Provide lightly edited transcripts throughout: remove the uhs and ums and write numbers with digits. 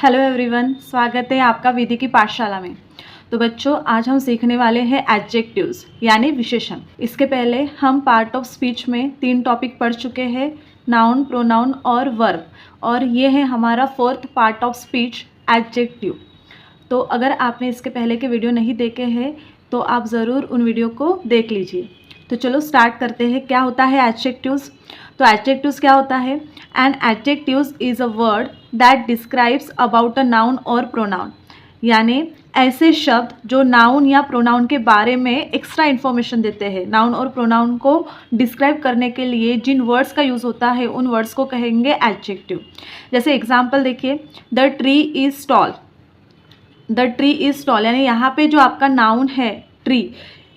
Hello everyone, स्वागत है आपका विधि की पाठशाला में। तो बच्चों, आज हम सीखने वाले हैं एडजेक्टिव्स यानी विशेषण। इसके पहले हम पार्ट ऑफ स्पीच में 3 टॉपिक पढ़ चुके हैं, नाउन, प्रोनाउन और वर्ब, और ये है हमारा 4th part of speech, adjective. तो अगर आपने इसके पहले के वीडियो नहीं देखे हैं तो आप ज़रूर उन वीडियो को देख लीजिए। तो चलो स्टार्ट करते हैं। क्या होता है एडजेक्टिव्स? तो एडजेक्टिव्स क्या होता है? An adjectives is a word that describes about a noun और प्रोनाउन, यानी ऐसे शब्द जो नाउन या प्रोनाउन के बारे में एक्स्ट्रा इन्फॉर्मेशन देते हैं। नाउन और प्रोनाउन को डिस्क्राइब करने के लिए जिन वर्ड्स का यूज़ होता है उन वर्ड्स को कहेंगे एडजेक्टिव। जैसे एग्जाम्पल देखिए, the tree is tall. The tree is tall यानी यहाँ पे जो आपका नाउन है ट्री,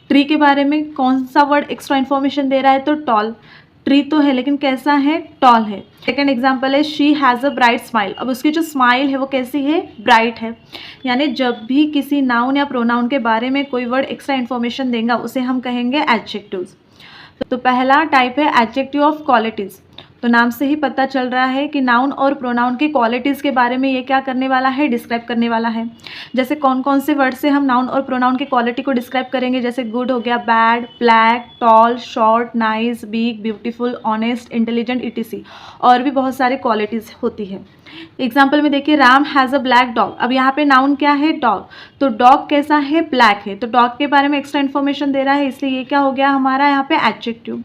ट्री के बारे में कौन सा वर्ड एक्स्ट्रा इन्फॉर्मेशन दे रहा है? तो टॉल। ट्री तो है लेकिन कैसा है? टॉल है। सेकेंड एग्जाम्पल है, she has a bright smile. अब उसकी जो स्माइल है वो कैसी है? ब्राइट है। यानी जब भी किसी नाउन या प्रोनाउन के बारे में कोई वर्ड एक्स्ट्रा इन्फॉर्मेशन देगा उसे हम कहेंगे एडजेक्टिव्स। तो पहला टाइप है एडजेक्टिव ऑफ क्वालिटीज़। तो नाम से ही पता चल रहा है कि नाउन और प्रोनाउन की क्वालिटीज़ के बारे में ये क्या करने वाला है? डिस्क्राइब करने वाला है। जैसे कौन कौन से वर्ड से हम नाउन और प्रोनाउन की क्वालिटी को डिस्क्राइब करेंगे? जैसे गुड हो गया, bad, black, tall, short, nice, big, beautiful, honest, intelligent, etc. और भी बहुत सारी क्वालिटीज़ होती है। एग्जाम्पल में देखिए, Ram has a black dog. अब यहाँ पे नाउन क्या है? डॉग। तो डॉग कैसा है? ब्लैक है। तो डॉग के बारे में एक्स्ट्रा इन्फॉर्मेशन दे रहा है, इसलिए ये क्या हो गया हमारा यहाँ पे adjective.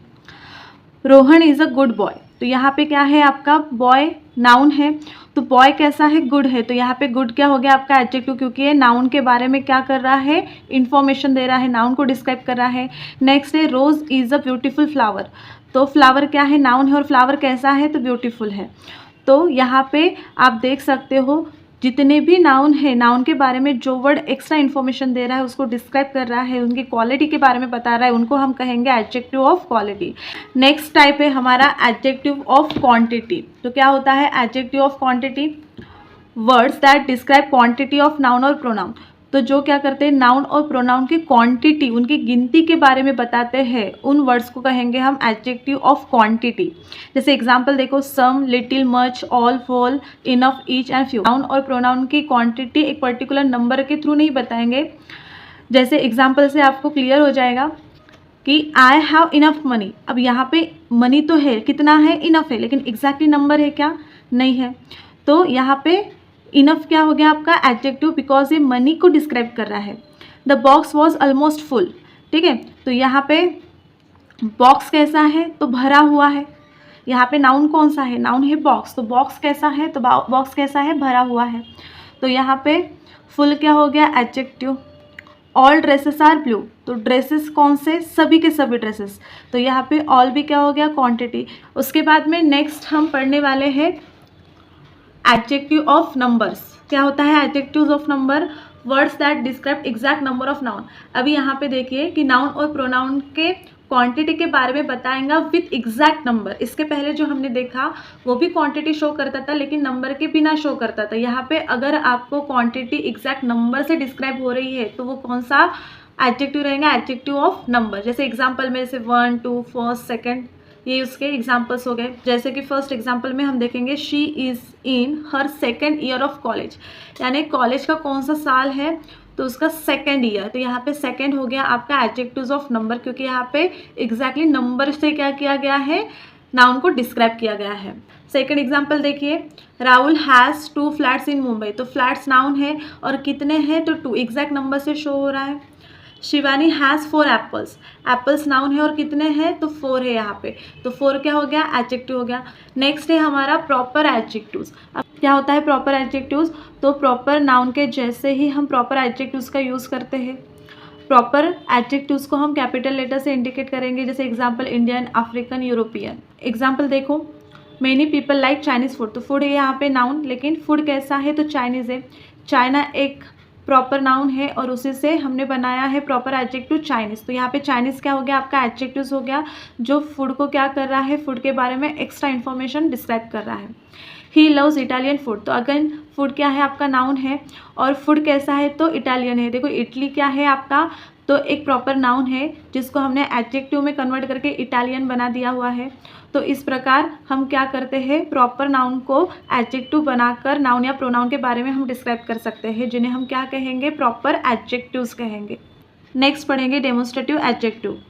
Rohan is a good boy. तो यहाँ पे क्या है आपका? बॉय नाउन है, तो बॉय कैसा है? गुड है। तो यहाँ पे गुड क्या हो गया आपका? एडजेक्टिव, क्योंकि ये नाउन के बारे में क्या कर रहा है? इन्फॉर्मेशन दे रहा है, नाउन को डिस्क्राइब कर रहा है। नेक्स्ट है, रोज इज़ अ ब्यूटीफुल फ्लावर। तो फ्लावर क्या है? नाउन है, और फ्लावर कैसा है? तो ब्यूटीफुल है। तो यहाँ पे आप देख सकते हो जितने भी नाउन है, नाउन के बारे में जो वर्ड एक्स्ट्रा इन्फॉर्मेशन दे रहा है, उसको डिस्क्राइब कर रहा है, उनकी क्वालिटी के बारे में बता रहा है, उनको हम कहेंगे adjective of quality. Next type है हमारा एडजेक्टिव ऑफ क्वांटिटी। तो क्या होता है adjective of quantity? Words that describe quantity of noun और प्रोनाउन। तो जो क्या करते हैं, नाउन और प्रोनाउन की क्वांटिटी, उनकी गिनती के बारे में बताते हैं, उन वर्ड्स को कहेंगे हम एडजेक्टिव ऑफ क्वांटिटी। जैसे एग्जांपल देखो, some, little, much, all, whole, enough, each and few. Noun और प्रोनाउन की क्वांटिटी एक पर्टिकुलर नंबर के थ्रू नहीं बताएंगे। जैसे एग्जाम्पल से आपको क्लियर हो जाएगा कि आई हैव इनफ मनी। अब यहाँ पे मनी तो है, कितना है? इनफ है, लेकिन एग्जैक्टली नंबर है क्या? नहीं है। तो यहाँ पे इनफ क्या हो गया आपका? एडजेक्टिव, बिकॉज ये मनी को डिस्क्राइब कर रहा है। The box was almost full. ठीक है, तो यहाँ पे बॉक्स कैसा है? तो भरा हुआ है। यहाँ पे नाउन कौन सा है? नाउन है बॉक्स। तो बॉक्स कैसा है? तो बॉक्स कैसा है? भरा हुआ है। तो यहाँ पे फुल क्या हो गया? Adjective. All dresses are blue. तो ड्रेसेस कौन से? सभी के सभी ड्रेसेस। तो यहाँ पे ऑल भी क्या हो गया? क्वांटिटी। उसके बाद में नेक्स्ट हम पढ़ने वाले हैं एडजेक्टिव ऑफ नंबर्स। क्या होता है adjectives of number? Words that describe exact number of noun. अभी यहाँ पे देखिए कि नाउन और प्रोनाउन के क्वांटिटी के बारे में बताएंगा विथ एग्जैक्ट नंबर। इसके पहले जो हमने देखा वो भी क्वांटिटी शो करता था लेकिन नंबर के बिना शो करता था। यहाँ पे अगर आपको क्वांटिटी एग्जैक्ट नंबर से डिस्क्राइब हो रही है तो वो कौन सा एडजेक्टिव रहेगा? Adjective of number. जैसे एग्जाम्पल में जैसे 1, 2, फर्स्ट, सेकेंड, ये उसके एग्जाम्पल्स हो गए। जैसे कि फर्स्ट एग्जाम्पल में हम देखेंगे, she is in her second year of college. यानी कॉलेज का कौन सा साल है? तो उसका सेकेंड ईयर। तो यहाँ पे सेकेंड हो गया आपका एडजेक्टिव्स ऑफ नंबर, क्योंकि यहाँ पे एग्जैक्टली नंबर से क्या किया गया है? नाउन को डिस्क्राइब किया गया है। सेकेंड एग्जाम्पल देखिए, राहुल हैज़ 2 फ्लैट्स इन मुंबई। तो फ्लैट्स नाउन है और कितने हैं? तो 2 एग्जैक्ट नंबर से शो हो रहा है। Shivani has 4 apples. Apples noun है और कितने हैं? तो 4 है यहाँ पे। तो 4 क्या हो गया? एडजेक्टिव हो गया। नेक्स्ट है हमारा प्रॉपर एडजेक्टिव्स। अब क्या होता है प्रॉपर एडजेक्टिव्स? तो प्रॉपर नाउन के जैसे ही हम प्रॉपर एडजेक्टिव्स का यूज़ करते हैं। प्रॉपर एडजेक्टिव्स को हम कैपिटल लेटर से इंडिकेट करेंगे। जैसे example, Indian, African, European. Example देखो, many people like Chinese food. तो फूड है यहाँ पे नाउन, लेकिन फूड कैसा है? तो चाइनीज़ है। चाइना एक प्रॉपर नाउन है और उसी से हमने बनाया है प्रॉपर एडजेक्टिव चाइनीज़। तो यहाँ पे चाइनीज़ क्या हो गया आपका? एडजेक्टिव्स हो गया, जो फूड को क्या कर रहा है? फूड के बारे में एक्स्ट्रा इन्फॉर्मेशन डिस्क्राइब कर रहा है। He loves Italian food. तो अगेन फूड क्या है आपका? नाउन है, और फूड कैसा है? तो इटालियन है। देखो इटली क्या है आपका? तो एक प्रॉपर नाउन है जिसको हमने एडजेक्टिव में कन्वर्ट करके इटालियन बना दिया हुआ है। तो इस प्रकार हम क्या करते हैं, प्रॉपर नाउन को एडजेक्टिव बनाकर नाउन या प्रोनाउन के बारे में हम डिस्क्राइब कर सकते हैं, जिन्हें हम क्या कहेंगे, प्रॉपर एडजेक्टिव्स कहेंगे। नेक्स्ट पढ़ेंगे डेमोन्स्ट्रेटिव एडजेक्टिव।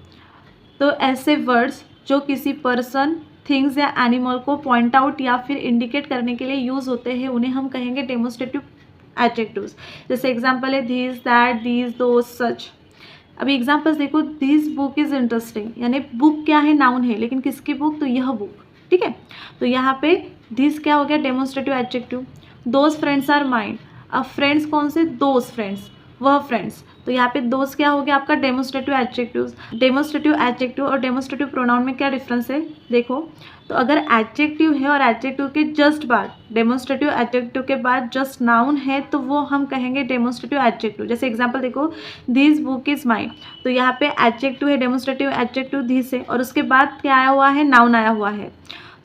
तो ऐसे वर्ड्स जो किसी पर्सन, थिंग्स या एनिमल को पॉइंट आउट या फिर इंडिकेट करने के लिए यूज़ होते हैं, उन्हें हम कहेंगे डेमोन्स्ट्रेटिव एडजेक्टिव्स। जैसे एग्जांपल है दिस, दैट, दीज, दोज, सच। अभी एग्जांपल्स देखो, दिस बुक इज़ इंटरेस्टिंग, यानी बुक क्या है, नाउन है, लेकिन किसकी बुक, तो यह बुक, ठीक है। तो यहाँ पे दिस क्या हो गया, demonstrative adjective. Those friends are mine, अब फ्रेंड्स कौन से, दोज फ्रेंड्स, वह फ्रेंड्स। तो यहाँ पे दोस्त क्या हो गया आपका, डेमोन्स्ट्रेटिव एडजेक्टिव। डेमोन्स्ट्रेटिव एडजेक्टिव और डेमोन्स्ट्रेटिव प्रोनाउन में क्या डिफरेंस है, देखो। तो अगर एडजेक्टिव है और एडजेक्टिव के जस्ट बाद, डेमोन्स्ट्रेटिव एडजेक्टिव के बाद जस्ट नाउन है, तो वो हम कहेंगे डेमोन्स्ट्रेटिव एडजेक्टिव। जैसे एग्जांपल देखो, दिस बुक इज़ माइन, तो यहाँ पे एडजेक्टिव है, डेमोन्स्ट्रेटिव एडजेक्टिव दिस है, और उसके बाद क्या आया हुआ है, नाउन आया हुआ है।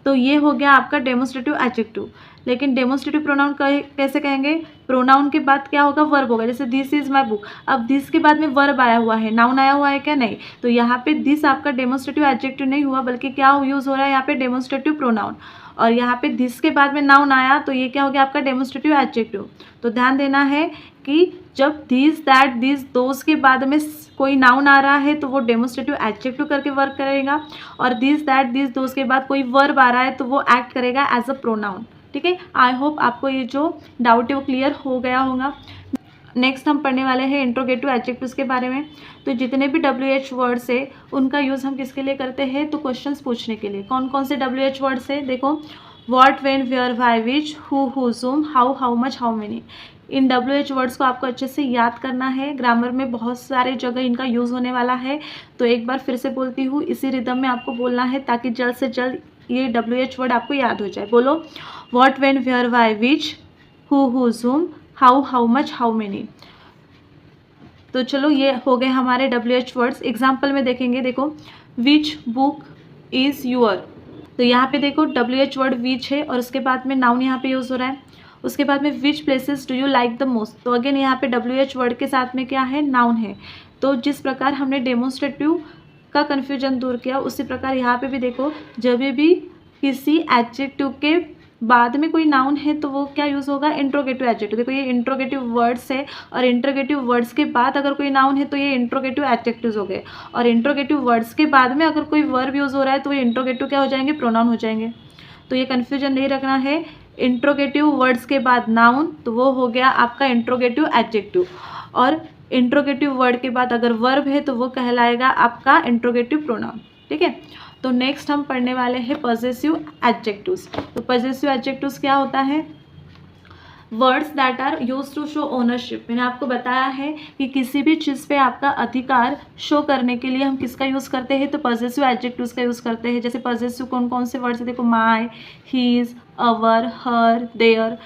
तो ये हो गया आपका डेमोन्स्ट्रेटिव एडजेक्टिव। लेकिन डेमोन्स्ट्रेटिव प्रोनाउन कैसे कहेंगे, प्रोनाउन के बाद क्या होगा, वर्ब होगा। जैसे दिस इज माई बुक, अब दिस के बाद में वर्ब आया हुआ है, नाउन आया हुआ है क्या, नहीं। तो यहाँ पे दिस आपका डेमोन्स्ट्रेटिव एडजेक्टिव नहीं हुआ, बल्कि क्या यूज़ हो रहा है यहाँ पे, डेमोन्स्ट्रेटिव प्रोनाउन। और यहाँ पे दिस के बाद में नाउन आया, तो ये क्या हो गया आपका, डेमोन्स्ट्रेटिव एडजेक्टिव। तो ध्यान देना है कि जब दिस, दैट, दिस, दोज के बाद में कोई नाउन आ रहा है तो वो डेमोन्स्ट्रेटिव एडजेक्टिव करके वर्क करेगा, और दिस, दैट, दिस, दोज के बाद कोई वर्ब आ रहा है तो वो एक्ट करेगा एज अ प्रोनाउन, ठीक है। आई होप आपको ये जो डाउट है वो क्लियर हो गया होगा। नेक्स्ट हम पढ़ने वाले हैं इंट्रोगेटिव एडजेक्टिव्स के बारे में। तो जितने भी WH वर्ड्स है उनका यूज़ हम किसके लिए करते हैं, तो क्वेश्चंस पूछने के लिए। कौन कौन से WH वर्ड्स है, देखो, what, when, where, why, which, who, whom, how, how much, how many. इन WH वर्ड्स को आपको अच्छे से याद करना है, ग्रामर में बहुत सारे जगह इनका यूज़ होने वाला है। तो एक बार फिर से बोलती हूँ, इसी रिदम में आपको बोलना है ताकि जल्द से जल्द ये WH वर्ड आपको याद हो जाए। बोलो, what, when, where, why, which, who, whom, how, how much, how many. तो चलो ये हो गए हमारे WH वर्ड्स। एग्जाम्पल में देखेंगे, देखो, विच बुक इज़ यूअर। तो यहाँ पे देखो WH वर्ड विच है और उसके बाद में नाउन यहाँ पे यूज़ हो रहा है। उसके बाद में which places do you like the most, तो अगेन यहाँ पे WH वर्ड के साथ में क्या है, नाउन है। तो जिस प्रकार हमने डेमोन्स्ट्रेटिव का कन्फ्यूजन दूर किया, उसी प्रकार यहाँ पे भी देखो, जब भी किसी एडजेक्टिव के बाद में कोई नाउन है तो वो क्या यूज़ होगा, इंट्रोगेटिव एडजेक्टिव। देखो ये इंट्रोगेटिव वर्ड्स है और इंट्रोगेटिव वर्ड्स के बाद अगर कोई नाउन है तो ये इंट्रोगेटिव एडजेक्टिव्स हो गए, और इंट्रोगेटिव वर्ड्स के बाद में अगर कोई वर्ब यूज़ हो रहा है तो ये इंट्रोगेटिव क्या हो जाएंगे, प्रोनाउन हो जाएंगे। तो ये कन्फ्यूजन नहीं रखना है। इंट्रोगेटिव वर्ड्स के बाद नाउन तो वो हो गया आपका इंट्रोगेटिव एडजेक्टिव, और इंट्रोगेटिव वर्ड के बाद अगर वर्ब है तो वो कहलाएगा आपका इंट्रोगेटिव प्रोनाउन, ठीक है। तो नेक्स्ट हम पढ़ने वाले हैं पॉसेसिव एडजेक्टिव्स। तो पॉसेसिव एडजेक्टिव्स क्या होता है, words that are use to show ownership. मैंने आपको बताया है कि किसी भी चीज़ पे आपका अधिकार शो करने के लिए हम किसका यूज़ करते हैं, तो पॉसेसिव एडजेक्टिव्स का यूज़ करते हैं। जैसे पॉसेसिव कौन कौन से वर्ड्स है, देखो, my, his, our, her, their.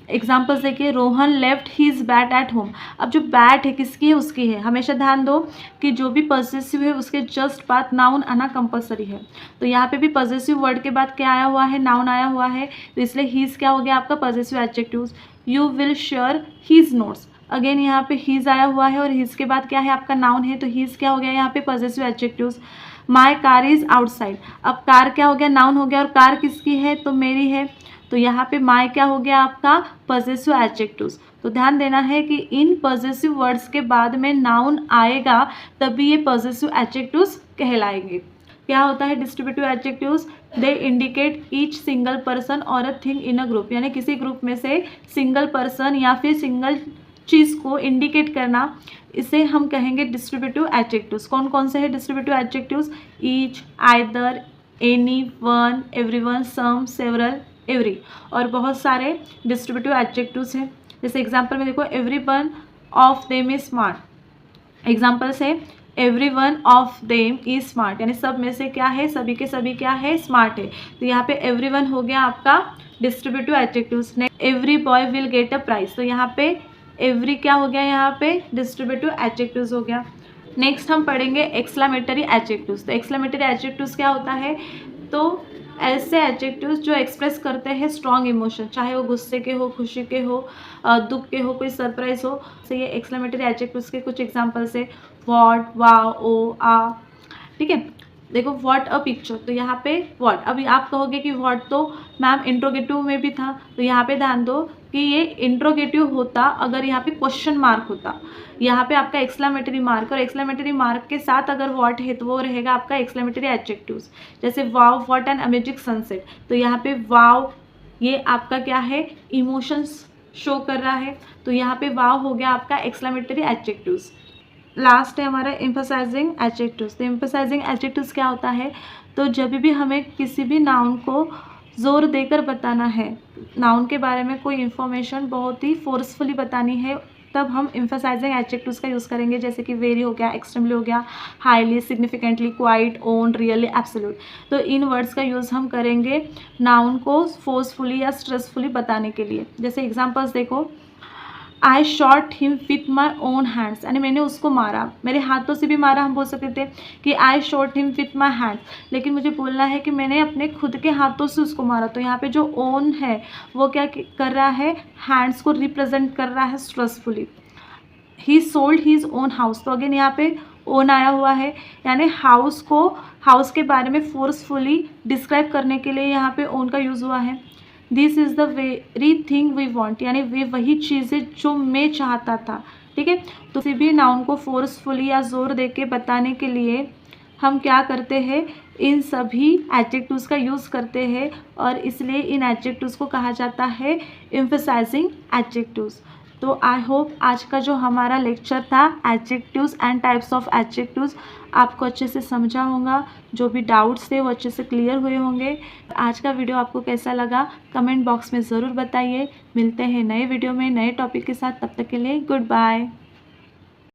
Examples देखिए, Rohan left his bat at home. अब जो बैट है किसकी है, उसकी है। हमेशा ध्यान दो कि जो भी पॉसेसिव है उसके जस्ट बाद नाउन आना कंपलसरी है। तो यहाँ पे भी पॉसेसिव वर्ड के बाद क्या आया हुआ है, नाउन आया हुआ है, तो इसलिए हीज क्या हो गया आपका possessive adjective. You will share his notes, again यहाँ पे हीज आया हुआ है और हीज के बाद क्या है आपका नाउन है, तो हीज क्या हो गया यहाँ पे possessive adjectives. My car is outside, अब कार क्या हो गया, नाउन हो गया, और कार किसकी है, तो मेरी है। तो यहाँ पे माई क्या हो गया आपका पॉसेसिव एडजेक्टिव्स। तो ध्यान देना है कि इन पॉसेसिव वर्ड्स के बाद में नाउन आएगा तभी ये पॉसेसिव एडजेक्टिव्स कहलाएंगे। क्या होता है distributive adjectives, they indicate each single person और a thing in a group, यानी किसी ग्रुप में से सिंगल पर्सन या फिर सिंगल चीज़ को इंडिकेट करना, इसे हम कहेंगे डिस्ट्रीब्यूटिव एडजेक्टिव्स। कौन कौन से है distributive adjectives, each, either, any, one, everyone, some, several, every, और बहुत सारे डिस्ट्रीब्यूटिव एडजेक्टिव्स हैं। जैसे एग्जांपल में देखो, every one of them is smart. Example से every one of them is smart, यानी सब में से क्या है, सभी के सभी क्या है, स्मार्ट है। तो यहाँ पे एवरी वन हो गया आपका distributive adjectives. Every boy will get a prize, तो यहाँ पे एवरी क्या हो गया, यहाँ पे डिस्ट्रीब्यूटिव एडजेक्टिव्स हो गया। नेक्स्ट हम पढ़ेंगे एक्सक्लेमेटरी एडजेक्टिव्स। तो एक्सक्लेमेटरी एडजेक्टिव्स क्या होता है, तो ऐसे एडजेक्टिव्स जो एक्सप्रेस करते हैं स्ट्रॉन्ग इमोशन, चाहे वो गुस्से के हो, खुशी के हो, दुख के हो, कोई सरप्राइज हो। तो ये एक्सक्लेमेटरी एडजेक्टिव्स के कुछ एग्जांपल्स है, व्हाट, वाओ, ओ, आ। ठीक है, देखो व्हाट अ पिक्चर, तो यहाँ पे व्हाट, अभी आप कहोगे कि व्हाट तो मैम इंट्रोगेटिव में भी था, तो यहाँ पे ध्यान दो कि ये इंट्रोगेटिव होता अगर यहाँ पे क्वेश्चन मार्क होता। यहाँ पे आपका एक्सक्लेमेटरी मार्क, और एक्सक्लेमेटरी मार्क के साथ अगर व्हाट है तो वो रहेगा आपका एक्सक्लेमेटरी एडजेक्टिव्स। जैसे वाव, व्हाट एन अमेजिंग सनसेट, तो यहाँ पे वाव ये आपका क्या है, इमोशंस शो कर रहा है, तो यहाँ पे वाव हो गया आपका एक्सक्लेमेटरी एडजेक्टिव्स। लास्ट है हमारा एम्फसाइजिंग एडजेक्टिव्स। तो एम्फसाइजिंग एडजेक्टिव्स क्या होता है, तो जब भी हमें किसी भी नाउन को ज़ोर देकर बताना है, नाउन के बारे में कोई इन्फॉर्मेशन बहुत ही फोर्सफुली बतानी है, तब हम एम्फसाइजिंग एडजेक्टिव्स का यूज़ करेंगे। जैसे कि वेरी हो गया, एक्सट्रीमली हो गया, highly, significantly, quite, own, really, absolute. तो इन वर्ड्स का यूज़ हम करेंगे नाउन को फोर्सफुली या स्ट्रेसफुली बताने के लिए। जैसे एग्जाम्पल्स देखो, आई shot him with my own hands, यानी मैंने उसको मारा, मेरे हाथों से भी मारा। हम बोल सकते थे कि आई shot him with my hands, लेकिन मुझे बोलना है कि मैंने अपने खुद के हाथों से उसको मारा। तो यहाँ पे जो ओन है वो क्या कर रहा है, हैंड्स को रिप्रेजेंट कर रहा है stressfully. He sold his own house, तो अगेन यहाँ पे ओन आया हुआ है, यानी हाउस के बारे में फोर्सफुली डिस्क्राइब करने के लिए यहाँ पे ओन का यूज़ हुआ है। This is the very thing we want, यानी वे वही चीज़ है जो मैं चाहता था। ठीक है, तो किसी भी नाउन को फोर्सफुली या जोर दे के बताने के लिए हम क्या करते हैं, इन सभी एडजेक्टिव्स का यूज़ करते हैं, और इसलिए इन एडजेक्टिव्स को कहा जाता है एम्फसाइजिंग एडजेक्टिव्स। तो आई होप आज का जो हमारा लेक्चर था adjectives and types of adjectives आपको अच्छे से समझा होगा, जो भी डाउट्स थे वो अच्छे से क्लियर हुए होंगे। आज का वीडियो आपको कैसा लगा कमेंट बॉक्स में ज़रूर बताइए। मिलते हैं नए वीडियो में नए टॉपिक के साथ, तब तक के लिए गुड बाय।